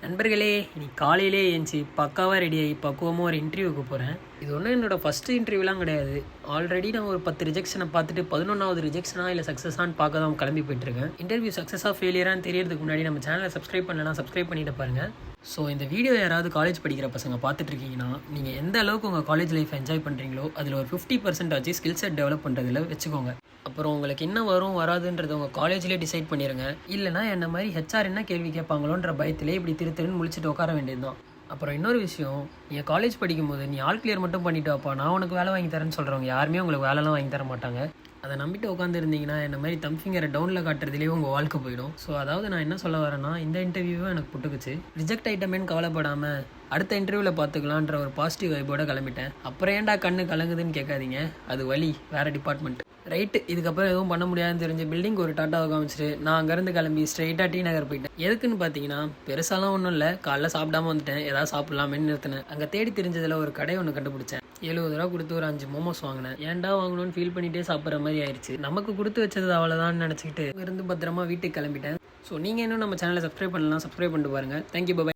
நண்பர்களே, இன்னைக்கு காலையிலே ஏஞ்சி பக்காவாக ரெடியாகி பக்குவமாக ஒரு இன்டர்வியூக்கு போகிறேன். இது ஒன்றும் என்னோடய ஃபஸ்ட்டு இன்டர்வியூலாம் கிடையாது. ஆல்ரெடி நான் ஒரு 10 ரிஜெக்ஷனை பார்த்துட்டு 11வது ரிஜெக்ஷனா இல்லை சக்ஸஸான்னு பார்க்க தான் கிளம்பி போயிட்டுருக்கேன். இன்டர்வியூ சக்ஸஸாக ஃபெயிலியரான்னு தெரியறதுக்கு முன்னாடி நம்ம சேனலை சப்ஸ்கிரைப் பண்ணலாம், சப்ஸ்கிரைப் பண்ணிட்டு பாருங்கள். ஸோ இந்த வீடியோ யாராவது காலேஜ் படிக்கிற பசங்க பார்த்துட்ருக்கீங்கன்னா, நீங்கள் எந்த அளவுக்கு உங்கள் காலேஜ் லைஃப் என்ஜாய் பண்ணுறீங்களோ அதில் ஒரு 50% ஆச்சு ஸ்கில் செட் டெவலப் பண்ணுறதுல வச்சுக்கோங்க. அப்புறம் உங்களுக்கு என்ன வரும் வராதுன்றது உங்கள் காலேஜ்லேயே டிசைட் பண்ணிடுங்க. இல்லைனா என்ன மாதிரி ஹெச்ஆர் என்ன கேள்வி கேட்பாங்களோன்ற பயத்திலே இப்படி திருன்னு முழிச்சிட்டு உட்கார வேண்டியது தான். அப்புறம் இன்னொரு விஷயம், நீங்கள் காலேஜ் படிக்கும்போது நீ ஆல் கிளியர் மட்டும் பண்ணிட்டு வாப்பா, நான் உனக்கு வேலை வாங்கி தரேன்னு சொல்கிறவங்க யாருமே உங்களுக்கு வேலைலாம் வாங்கி தர மாட்டாங்க. அதை நம்பிட்டு உட்காந்துருந்தீங்கன்னா என்ன மாதிரி தம் ஃபிங்கரை டவுனில் காட்டுறதுலேயே உங்கள் வாழ்க்கை போயிடும். ஸோ அதாவது நான் என்ன சொல்ல வரேன்னா, இந்த இன்டர்வியூவும் எனக்கு புட்டுக்குச்சு. ரிஜெக்ட் ஐட்டமேன்னு கவலைப்படாமல் அடுத்த இன்டர்வியூவில் பார்த்துக்கலான்ற ஒரு பாசிட்டிவ் வைப்போட கிளம்பிட்டேன். அப்புறம் ஏன்டா கண்ணு கலங்குதுன்னு கேட்காதீங்க, அது வழி, வேறு டிபார்ட்மெண்ட். ரைட்டு, இதுக்கப்புறம் எதுவும் பண்ண முடியாதுன்னு தெரிஞ்சு பில்டிங் ஒரு டாட்டாவை காமிச்சிட்டு நான் அங்கேருந்து கிளம்பி ஸ்ட்ரெயிட்டாக டி நகர் போயிட்டேன். எதுக்குன்னு பார்த்தீங்கன்னா, பெருசாலாம் ஒன்றும் இல்லை, காலைல சாப்பிடாம வந்துட்டேன், ஏதாவது சாப்பிட்லாமேன்னு நிறுத்தினேன். அங்கே தேடி தெரிஞ்சதில் ஒரு கடை ஒன்று கண்டுபிடிச்சேன். 70 ரூபா கொடுத்து ஒரு 5 மோமோஸ் வாங்கினேன். ஏன்டா வாங்கணும்னு ஃபீல் பண்ணிகிட்டே சாப்பிட்ற மாதிரி ஆயிடுச்சு. நமக்கு கொடுத்து வச்சது அவ்வளோதான்னு நினச்சிக்கிட்டு இருந்து பத்திரமா வீட்டுக்கு கிளம்பிட்டேன். ஸோ நீங்கள் இன்னும் நம்ம சேனலை சப்ஸ்கிரைப் பண்ணலாம், சப்ஸ்கிரைப் பண்ணிட்டு பாருங்கள். தேங்க்யூ, பாய்.